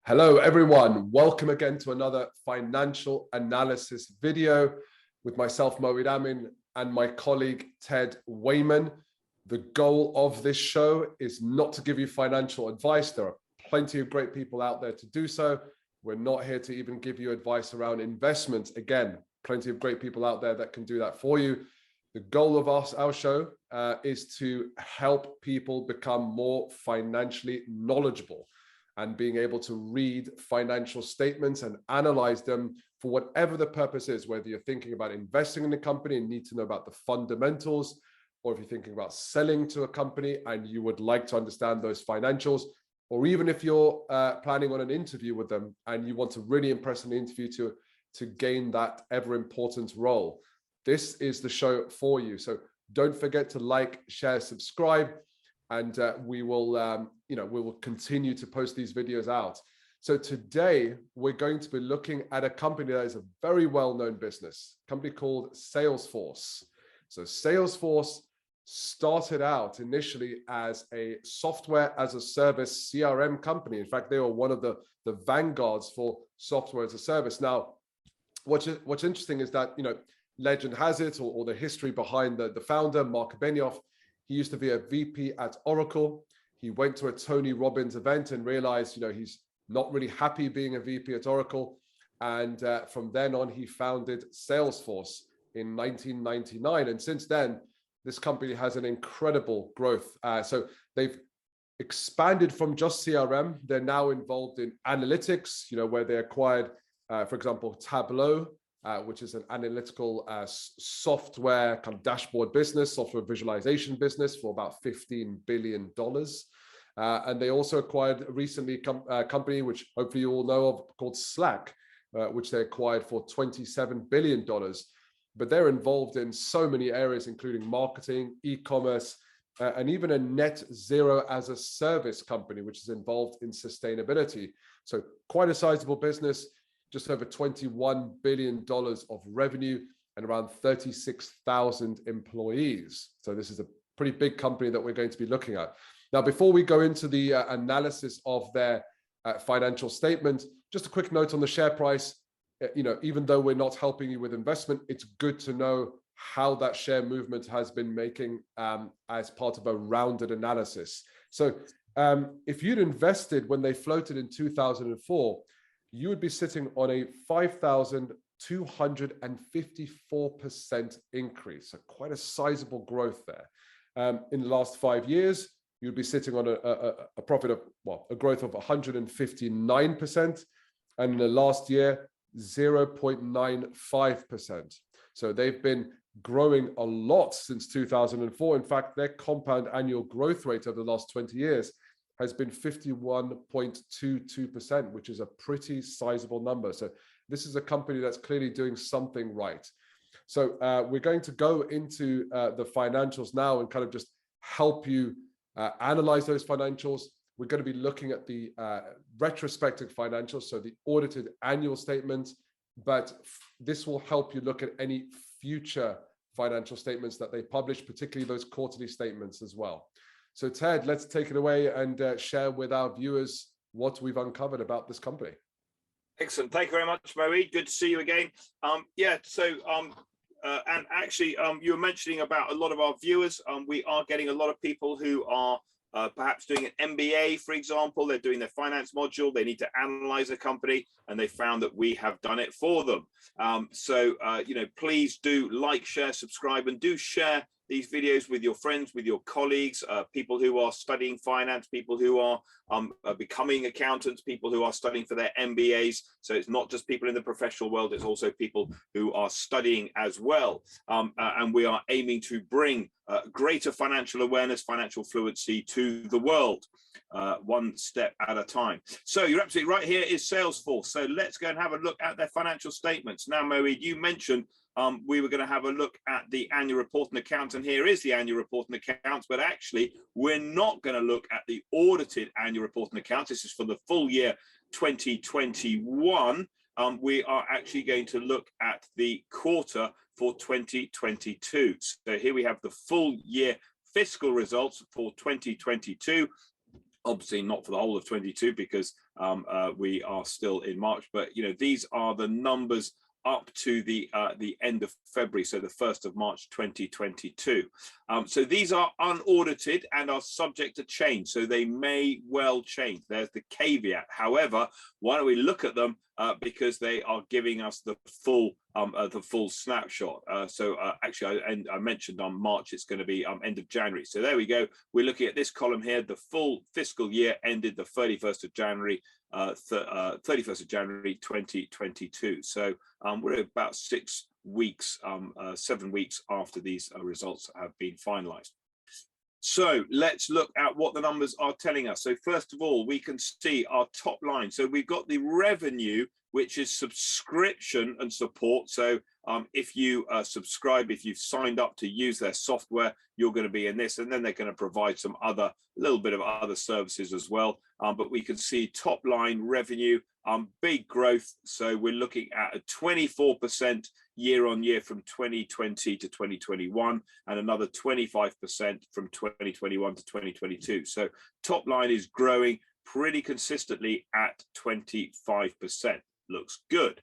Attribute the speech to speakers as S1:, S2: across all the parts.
S1: Hello, everyone. Welcome again to another financial analysis video with myself, Moeed Amin, and my colleague, Ted Wayman. The goal of this show is not to give you financial advice. There are plenty of great people out there to do so. We're not here to even give you advice around investments. Again, plenty of great people out there that can do that for you. The goal of our show is to help people become more financially knowledgeable and being able to read financial statements and analyze them for whatever the purpose is, whether you're thinking about investing in a company and need to know about the fundamentals, or if you're thinking about selling to a company and you would like to understand those financials, or even if you're planning on an interview with them and you want to really impress in the interview to gain that ever important role. This is the show for you. So don't forget to like, share, subscribe, and we will continue to post these videos out. So today we're going to be looking at a company that is a very well-known business, a company called Salesforce. So Salesforce started out initially as a software as a service CRM company. In fact, they were one of the vanguards for software as a service. Now, what's interesting is that, legend has it, or the history behind the founder, Mark Benioff. He used to be a VP at Oracle. He went to a Tony Robbins event and realized, he's not really happy being a VP at Oracle. And from then on, he founded Salesforce in 1999. And since then, this company has an incredible growth. So they've expanded from just CRM. They're now involved in analytics, where they acquired, for example, Tableau, which is an analytical software kind of dashboard business, software visualization business for about $15 billion. And they also acquired recently a company, which hopefully you all know of, called Slack, which they acquired for $27 billion. But they're involved in so many areas, including marketing, e-commerce, and even a net zero as a service company, which is involved in sustainability. So quite a sizable business. Just over $21 billion of revenue and around 36,000 employees. So this is a pretty big company that we're going to be looking at. Now, before we go into the analysis of their financial statement, just a quick note on the share price. Even though we're not helping you with investment, it's good to know how that share movement has been making as part of a rounded analysis. So if you'd invested when they floated in 2004, you would be sitting on a 5,254% increase. So quite a sizable growth there. In the last 5 years, you'd be sitting on a profit of, a growth of 159%. And in the last year, 0.95%. So they've been growing a lot since 2004. In fact, their compound annual growth rate over the last 20 years has been 51.22%, which is a pretty sizable number. So this is a company that's clearly doing something right. So we're going to go into the financials now and kind of just help you analyze those financials. We're going to be looking at the retrospective financials, so the audited annual statements, but this will help you look at any future financial statements that they publish, particularly those quarterly statements as well. So Ted, let's take it away and share with our viewers what we've uncovered about this company.
S2: Excellent. Thank you very much, Moeed. Good to see you again. And actually, you were mentioning about a lot of our viewers. We are getting a lot of people who are perhaps doing an MBA, for example. They're doing their finance module. They need to analyze a company, and they found that we have done it for them. Please do like, share, subscribe, and do share these videos with your friends, with your colleagues, people who are studying finance, people who are becoming accountants, people who are studying for their MBAs. So it's not just people in the professional world, it's also people who are studying as well. And we are aiming to bring greater financial awareness, financial fluency to the world, one step at a time. So you're absolutely right, here is Salesforce. So let's go and have a look at their financial statements. Now, Moeed, you mentioned we were going to have a look at the annual report and accounts, and here is the annual report and accounts, but actually we're not going to look at the audited annual report and accounts. This is for the full year 2021. We are actually going to look at the quarter for 2022. So here we have the full year fiscal results for 2022. Obviously not for the whole of 22, because we are still in March, but these are the numbers up to the end of February, so the 1st of March 2022. So these are unaudited and are subject to change, so they may well change. There's the caveat. However, why don't we look at them, because they are giving us the full snapshot. Actually, I mentioned on March, it's going to be end of January. So there we go. We're looking at this column here. The full fiscal year ended the 31st of January, 31st of January 2022. So we're about 6 weeks, 7 weeks after these results have been finalized. So let's look at what the numbers are telling us. So first of all, we can see our top line. So we've got the revenue, which is subscription and support. So if you subscribe, if you've signed up to use their software, you're going to be in this, and then they're going to provide some little bit of other services as well. But we can see top line revenue, big growth. So we're looking at a 24% year on year from 2020 to 2021, and another 25% from 2021 to 2022. So top line is growing pretty consistently at 25%. Looks good.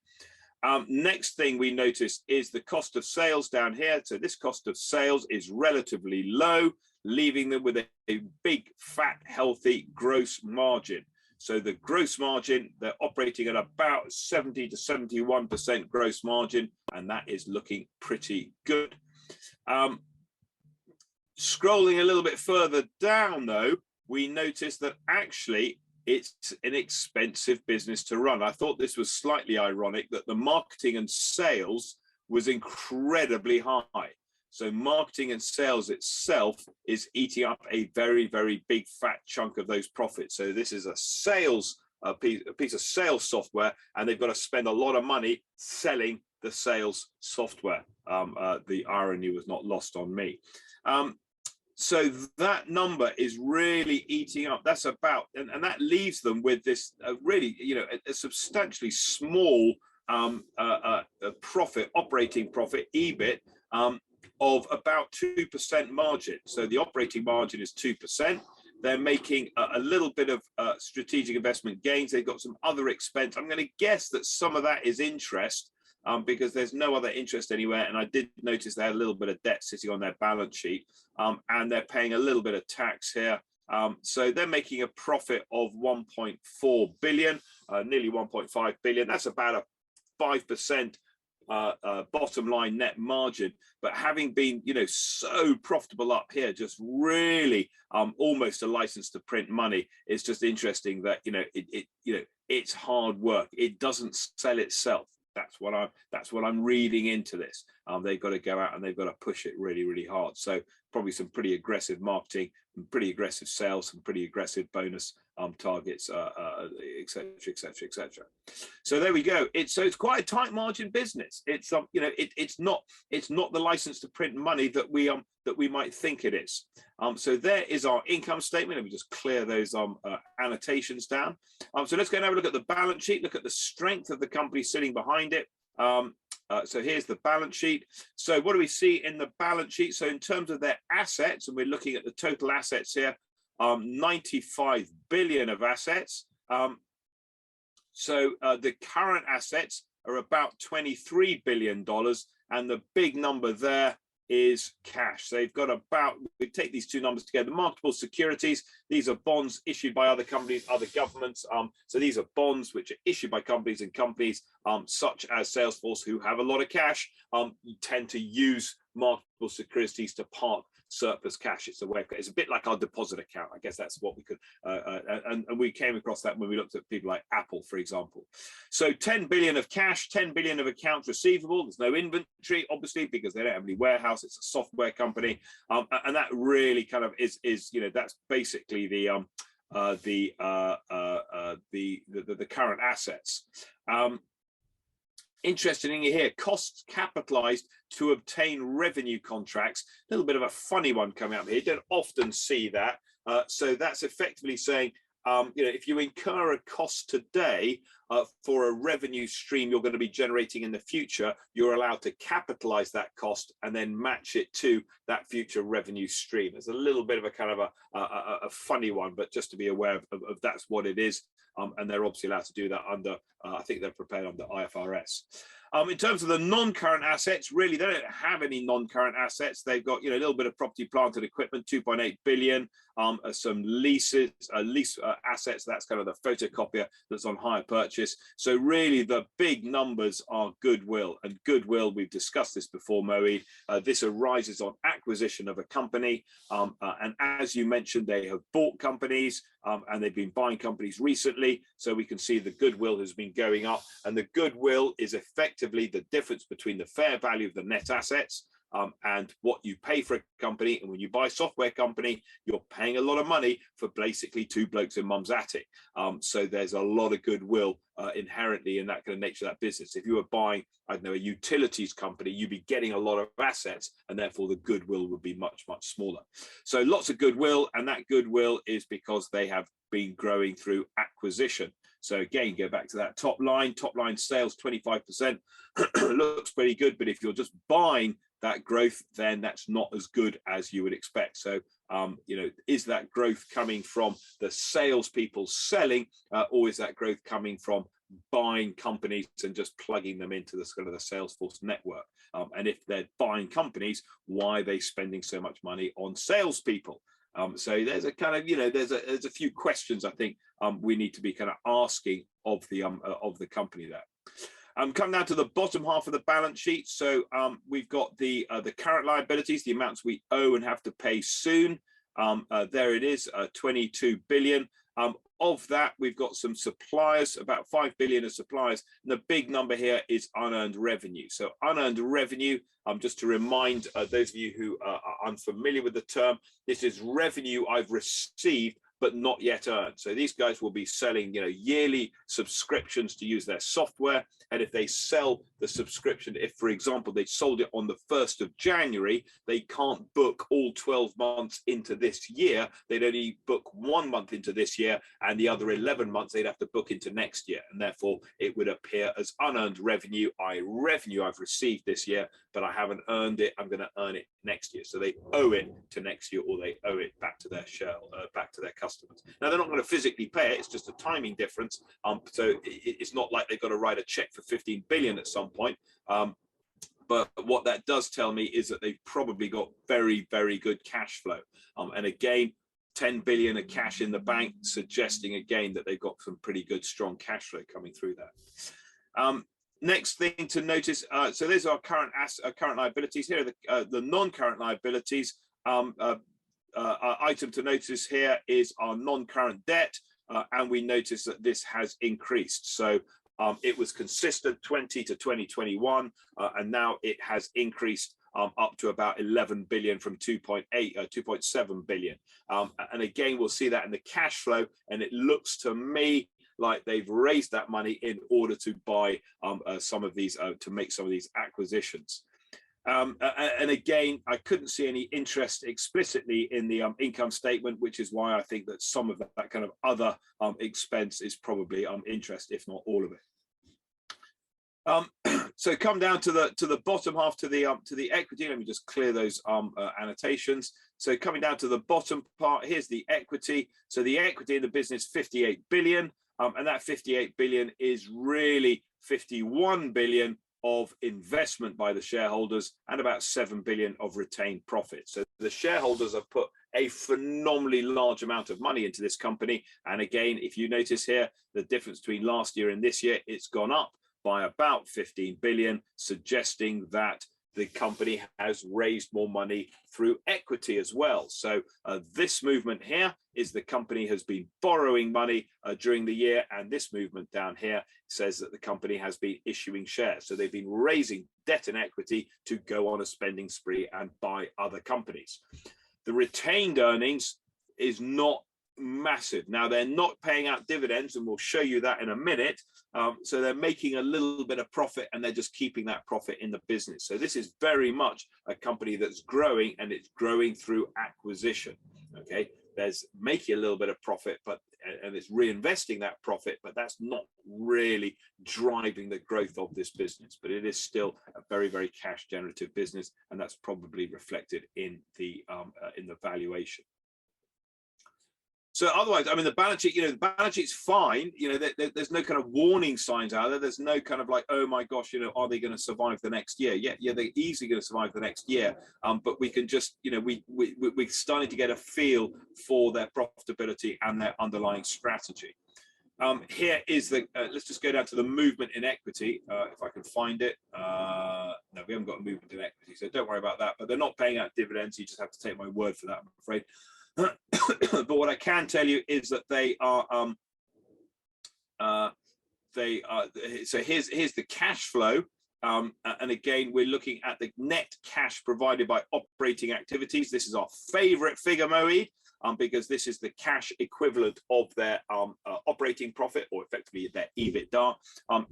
S2: Next thing we notice is the cost of sales down here. So this cost of sales is relatively low, leaving them with a big, fat, healthy gross margin. So the gross margin, they're operating at about 70 to 71% gross margin, and that is looking pretty good. Scrolling a little bit further down, though, we notice that actually it's an expensive business to run. I thought this was slightly ironic that the marketing and sales was incredibly high. So marketing and sales itself is eating up a very, very big fat chunk of those profits. So this is a piece of sales software, and they've got to spend a lot of money selling the sales software. The irony was not lost on me. So that number is really eating up. That's about, and that leaves them with this really, a substantially small profit, operating profit, EBIT, of about 2% margin. So the operating margin is 2%. They're making a little bit of strategic investment gains. They've got some other expense. I'm going to guess that some of that is interest, because there's no other interest anywhere. And I did notice they had a little bit of debt sitting on their balance sheet, and they're paying a little bit of tax here. So they're making a profit of 1.4 billion, nearly 1.5 billion. That's about a 5% bottom line net margin. But having been, so profitable up here, just really almost a license to print money. It's just interesting that, it's hard work. It doesn't sell itself. That's what I'm reading into this. They've got to go out and they've got to push it really, really hard. So probably some pretty aggressive marketing, and pretty aggressive sales, some pretty aggressive bonus targets, et cetera, et cetera, et cetera. So there we go. It's quite a tight margin business. It's it's not the license to print money that we might think it is. So there is our income statement. Let me just clear those annotations down. So let's go and have a look at the balance sheet. Look at the strength of the company sitting behind it. So here's the balance sheet. So what do we see in the balance sheet? So in terms of their assets, and we're looking at the total assets here, 95 billion of assets. So the current assets are about $23 billion, and the big number there is cash. So they've got about, we take these two numbers together, marketable securities. These are bonds issued by other companies, other governments. So these are bonds which are issued by companies, and companies such as Salesforce, who have a lot of cash, tend to use marketable securities to park surplus cash. It's a way, it's a bit like our deposit account. I guess that's what we could, and we came across that when we looked at people like Apple, for example. So 10 billion of cash, 10 billion of accounts receivable. There's no inventory, obviously, because they don't have any warehouse. It's a software company, and that really kind of is that's basically the current assets. Interesting here, costs capitalized to obtain revenue contracts. A little bit of a funny one coming up here. You don't often see that. So that's effectively saying, if you incur a cost today for a revenue stream you're going to be generating in the future, you're allowed to capitalize that cost and then match it to that future revenue stream. It's a little bit of a kind of a funny one, but just to be aware of that's what it is. and they're obviously allowed to do that under, I think they're prepared under IFRS. In terms of the non-current assets, really, they don't have any non-current assets. They've got, a little bit of property, plant and equipment, 2.8 billion, some lease assets. That's kind of the photocopier that's on hire purchase. So really, the big numbers are goodwill, and goodwill, we've discussed this before, Moeed. This arises on acquisition of a company, and as you mentioned, they have bought companies, and they've been buying companies recently. So we can see the goodwill has been going up, and the goodwill is effectively the difference between the fair value of the net assets and what you pay for a company. And when you buy a software company, you're paying a lot of money for basically two blokes in mum's attic. So there's a lot of goodwill inherently in that kind of nature of that business. If you were buying, I don't know, a utilities company, you'd be getting a lot of assets, and therefore the goodwill would be much, much smaller. So lots of goodwill, and that goodwill is because they have been growing through acquisition. So again, go back to that top line sales, 25%, looks pretty good, but if you're just buying that growth, then that's not as good as you would expect. So, is that growth coming from the salespeople selling, or is that growth coming from buying companies and just plugging them into the kind of the Salesforce network? And if they're buying companies, why are they spending so much money on salespeople? So there's a kind of, there's a few questions I think we need to be kind of asking of the company there. Come down to the bottom half of the balance sheet. So we've got the current liabilities, the amounts we owe and have to pay soon. There it is, 22 billion. Of that, we've got some suppliers, about 5 billion of suppliers. And the big number here is unearned revenue. So unearned revenue, just to remind those of you who are unfamiliar with the term, this is revenue I've received but not yet earned. So these guys will be selling, yearly subscriptions to use their software. And if they sell the subscription, if, for example, they sold it on the 1st of January, they can't book all 12 months into this year. They'd only book 1 month into this year, and the other 11 months they'd have to book into next year. And therefore, it would appear as unearned revenue, revenue I've received this year, but I haven't earned it. I'm going to earn it next year. So they owe it to next year, or they owe it back to their back to their customers. Now, they're not going to physically pay it. It's just a timing difference. So it's not like they've got to write a check for 15 billion at some point. But what that does tell me is that they've probably got very, very good cash flow. And again, 10 billion of cash in the bank, suggesting again that they've got some pretty good, strong cash flow coming through there. Next thing to notice, so these are our current liabilities. Here are the non-current liabilities. Item to notice here is our non-current debt, and we notice that this has increased. So it was consistent 20 to 2021, and now it has increased up to about 11 billion from 2.7 billion. And again, we'll see that in the cash flow, and it looks to me like they've raised that money in order to buy some of these, to make some of these acquisitions. And again, I couldn't see any interest explicitly in the income statement, which is why I think that some of that kind of other expense is probably interest, if not all of it. So come down to the bottom half, to the equity. Let me just clear those annotations. So coming down to the bottom part, here's the equity. So the equity in the business, 58 billion, and that 58 billion is really 51 billion of investment by the shareholders and about 7 billion of retained profit. So the shareholders have put a phenomenally large amount of money into this company. And again, if you notice here, the difference between last year and this year, it's gone up by about 15 billion, suggesting that the company has raised more money through equity as well. So this movement here is the company has been borrowing money during the year, and this movement down here says that the company has been issuing shares. So they've been raising debt and equity to go on a spending spree and buy other companies. The retained earnings is not massive. Now, they're not paying out dividends, and we'll show you that in a minute. So they're making a little bit of profit, and they're just keeping that profit in the business. So this is very much a company that's growing, and it's growing through acquisition. Okay, there's making a little bit of profit, and it's reinvesting that profit, but that's not really driving the growth of this business. But it is still a very, very cash generative business, and that's probably reflected in the valuation. So otherwise, I mean, the balance sheet, the balance sheet's fine. There's no kind of warning signs out there. There's no kind of like, oh my gosh, are they going to survive the next year? Yeah, they're easily going to survive the next year. But we can just, we're starting to get a feel for their profitability and their underlying strategy. Here is the, let's just go down to the movement in equity, if I can find it. No, we haven't got a movement in equity, so don't worry about that. But they're not paying out dividends. You just have to take my word for that, I'm afraid. But what I can tell you is that they are, so here's the cash flow. And again, we're looking at the net cash provided by operating activities. This is our favorite figure, Moeed. Because this is the cash equivalent of their operating profit, or effectively their EBITDA,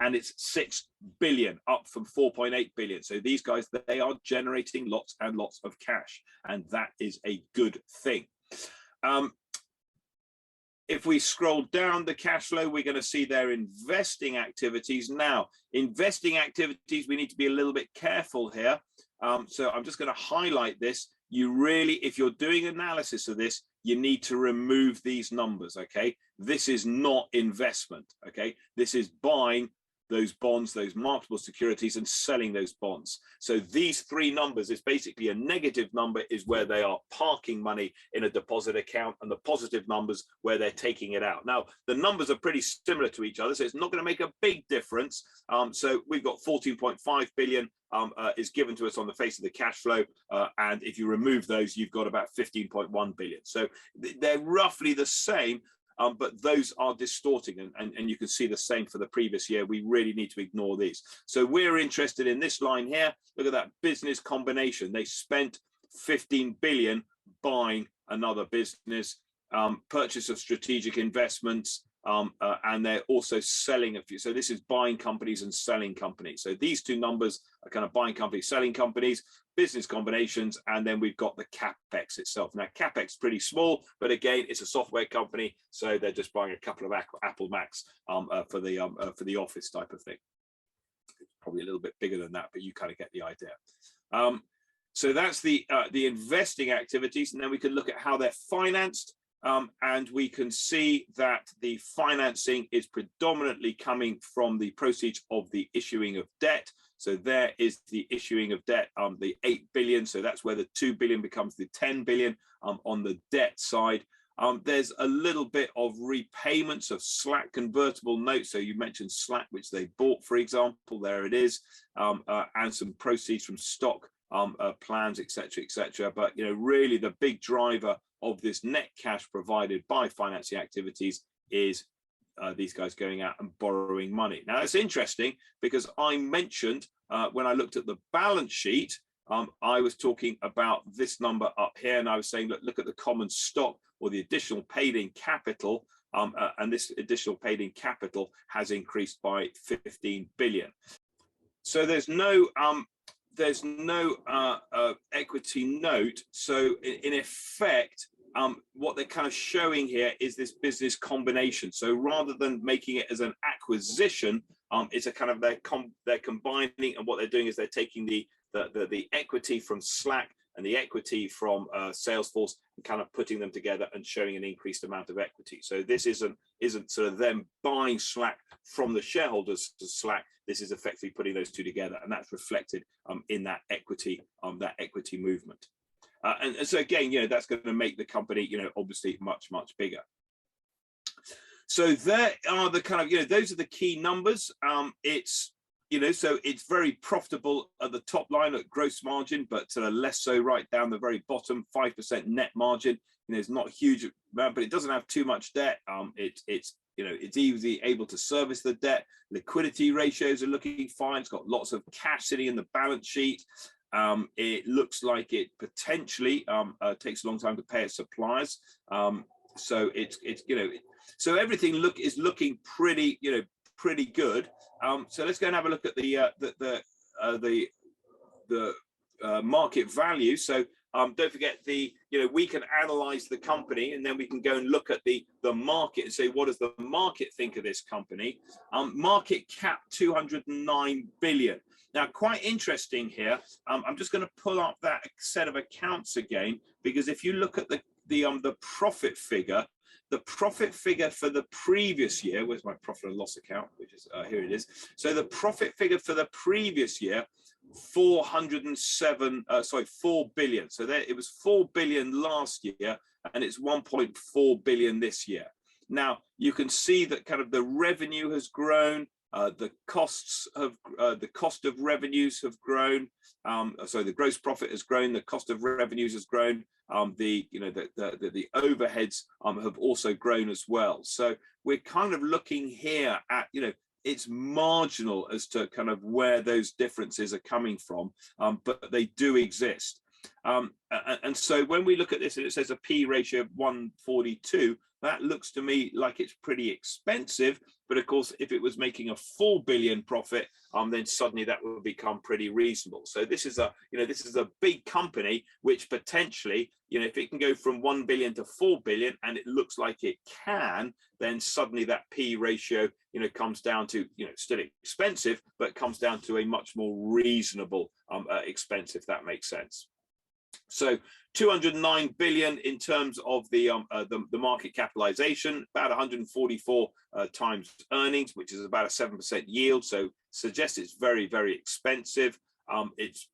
S2: and it's 6 billion, up from 4.8 billion. So these guys, they are generating lots and lots of cash, and that is a good thing. If we scroll down the cash flow, we're going to see their investing activities. Now, investing activities, we need to be a little bit careful here. So I'm just going to highlight this. You really, if you're doing analysis of this, you need to remove these numbers, okay? This is not investment, okay? This is buying those bonds, those marketable securities, and selling those bonds. So these three numbers is basically a negative number is where they are parking money in a deposit account, and the positive numbers where they're taking it out. Now, the numbers are pretty similar to each other, so it's not going to make a big difference. So we've got 14.5 billion is given to us on the face of the cash flow. And if you remove those, you've got about 15.1 billion. So they're roughly the same. But those are distorting, and you can see the same for the previous year. We really need to ignore these. So we're interested in this line here. Look at that business combination. They spent 15 billion buying another business, purchase of strategic investments, and they're also selling a few. So this is buying companies and selling companies. So these two numbers are kind of buying companies, selling companies, business combinations, and then we've got the capex itself. Now, capex is pretty small, but again, it's a software company, so they're just buying a couple of Apple Macs for the office type of thing. It's probably a little bit bigger than that, but you kind of get the idea. So that's the investing activities, and then we can look at how they're financed. And we can see that the financing is predominantly coming from the proceeds of the issuing of debt. So there is the issuing of debt, the 8 billion. So that's where the 2 billion becomes the 10 billion on the debt side. There's a little bit of repayments of Slack convertible notes. So you mentioned Slack, which they bought, for example, there it is, and some proceeds from stock plans, etc., etc. But really the big driver of this net cash provided by financing activities is these guys going out and borrowing money. Now, it's interesting because I mentioned when I looked at the balance sheet, I was talking about this number up here, and I was saying, look at the common stock or the additional paid in capital, and this additional paid in capital has increased by 15 billion. So there's no equity note. So in effect, what they're kind of showing here is this business combination. So rather than making it as an acquisition, it's a kind of they're combining, and what they're doing is they're taking the equity from Slack and the equity from Salesforce and kind of putting them together and showing an increased amount of equity. So this isn't sort of them buying Slack from the shareholders to Slack. This is effectively putting those two together, and that's reflected in that equity movement. And so again, that's going to make the company, obviously much, much bigger. So there are the kind of, those are the key numbers. It's, so it's very profitable at the top line at gross margin, but less so right down the very bottom, 5% net margin. It's not a huge amount, but it doesn't have too much debt. It's easily able to service the debt. Liquidity ratios are looking fine. It's got lots of cash sitting in the balance sheet. It looks like it potentially takes a long time to pay its suppliers. So it's so everything is looking pretty good. So let's go and have a look at the market value. So don't forget we can analyze the company, and then we can go and look at the market and say, what does the market think of this company? Market cap 209 billion. Now, quite interesting here. I'm just going to pull up that set of accounts again, because if you look at the profit figure, the profit figure for the previous year, where's my profit and loss account, which is, here it is. So the profit figure for the previous year, 4 billion. So there, it was 4 billion last year, and it's 1.4 billion this year. Now you can see that kind of the revenue has grown, the costs have, the cost of revenues have grown. So the gross profit has grown, the cost of revenues has grown. The overheads have also grown as well. So we're kind of looking here at, it's marginal as to kind of where those differences are coming from, but they do exist. And so when we look at this and it says a P ratio of 142, that looks to me like it's pretty expensive. But of course, if it was making a 4 billion profit, then suddenly that would become pretty reasonable. So this is a, this is a big company, which potentially, if it can go from 1 billion to 4 billion, and it looks like it can, then suddenly that P ratio, comes down to, still expensive, but comes down to a much more reasonable expense, if that makes sense. So 209 billion in terms of the market capitalization, about 144 times earnings, which is about a 7% yield. So suggests it's very, very expensive. It's,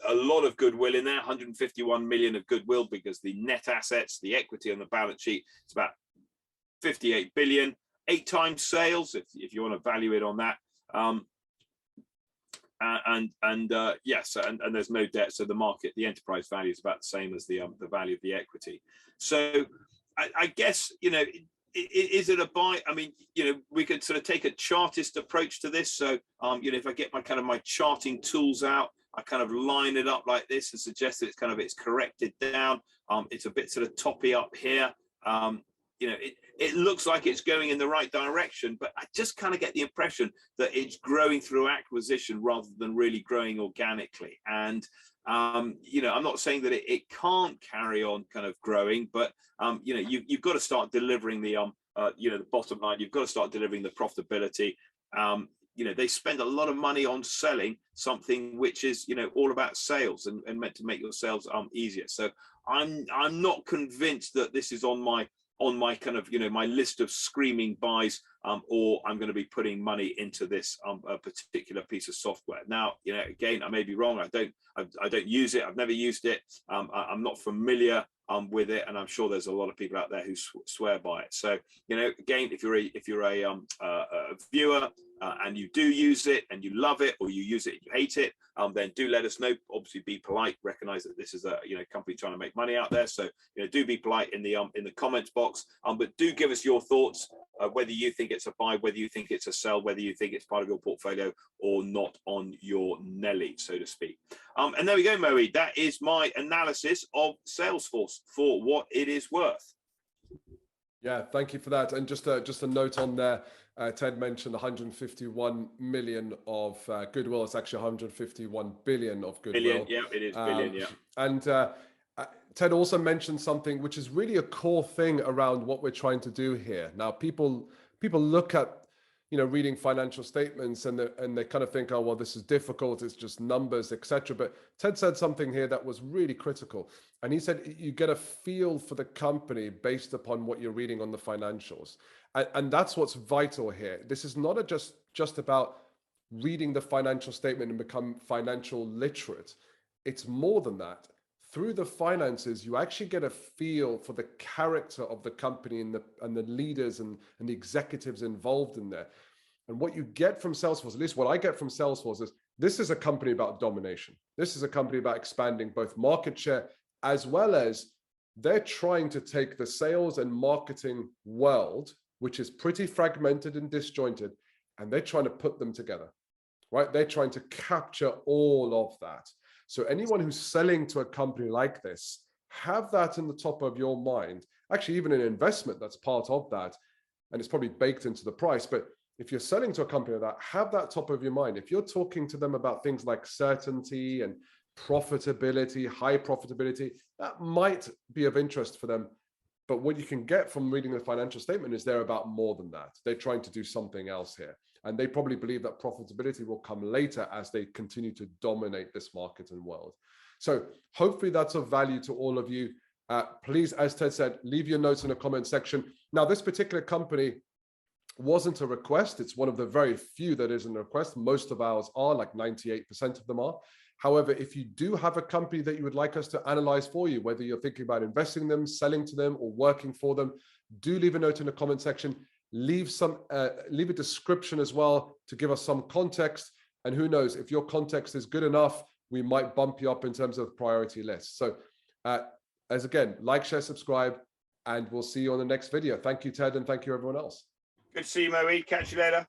S2: a lot of goodwill in there, 151 million of goodwill, because the net assets, the equity on the balance sheet, it's about 58 billion, 8 times sales, if you want to value it on that. Yes, and there's no debt, so the enterprise value is about the same as the value of the equity. So I guess, is it a buy? I mean, we could sort of take a chartist approach to this. So if I get my charting tools out, I kind of line it up like this and suggest that it's corrected down. It's a bit sort of toppy up here. It looks like it's going in the right direction, but I just kind of get the impression that it's growing through acquisition rather than really growing organically. And, I'm not saying that it can't carry on kind of growing, but, you've got to start delivering the bottom line. You've got to start delivering the profitability. They spend a lot of money on selling something which is, all about sales and meant to make your sales easier. So I'm not convinced that this is on my kind of, my list of screaming buys, or I'm going to be putting money into this particular piece of software. Now, again, I may be wrong. I don't use it. I've never used it. I'm not familiar with it, and I'm sure there's a lot of people out there who swear by it. So, again, if you're a viewer and you do use it and you love it, or you use it and you hate it, then do let us know. Obviously, be polite. Recognize that this is a company trying to make money out there. So do be polite in the comments box. But do give us your thoughts, whether you think it's a buy, whether you think it's a sell, whether you think it's part of your portfolio or not on your Nelly, so to speak. And there we go, Moeed. That is my analysis of Salesforce for what it is worth.
S1: Yeah, thank you for that. And just a note on there, Ted mentioned 151 million of goodwill. It's actually 151 billion of goodwill.
S2: Billion, yeah, it is billion, yeah.
S1: And Ted also mentioned something which is really a core thing around what we're trying to do here. Now, people look at reading financial statements and they kind of think, oh, well, this is difficult. It's just numbers, etc. But Ted said something here that was really critical. And he said, you get a feel for the company based upon what you're reading on the financials. And that's what's vital here. This is not just about reading the financial statement and become financial literate. It's more than that. Through the finances, you actually get a feel for the character of the company and the leaders and the executives involved in there. And what you get from Salesforce, at least what I get from Salesforce, is this is a company about domination. This is a company about expanding both market share, as well as they're trying to take the sales and marketing world, which is pretty fragmented and disjointed, and they're trying to put them together, right? They're trying to capture all of that. So anyone who's selling to a company like this, have that in the top of your mind. Actually, even an investment, that's part of that. And it's probably baked into the price. But if you're selling to a company like that, have that top of your mind. If you're talking to them about things like certainty and profitability, high profitability, that might be of interest for them. But what you can get from reading the financial statement is they're about more than that. They're trying to do something else here. And they probably believe that profitability will come later as they continue to dominate this market and world. So hopefully that's of value to all of you. Please, as Ted said, leave your notes in the comment section. Now, this particular company wasn't a request. It's one of the very few that isn't a request. Most of ours are, like 98% of them are. However, if you do have a company that you would like us to analyze for you, whether you're thinking about investing in them, selling to them, or working for them, do leave a note in the comment section. Leave a description as well to give us some context. And who knows, if your context is good enough, we might bump you up in terms of priority list. So as again, like, share, subscribe, and we'll see you on the next video. Thank you, Ted, and thank you everyone else.
S2: Good to see you, Moeed. Catch you later.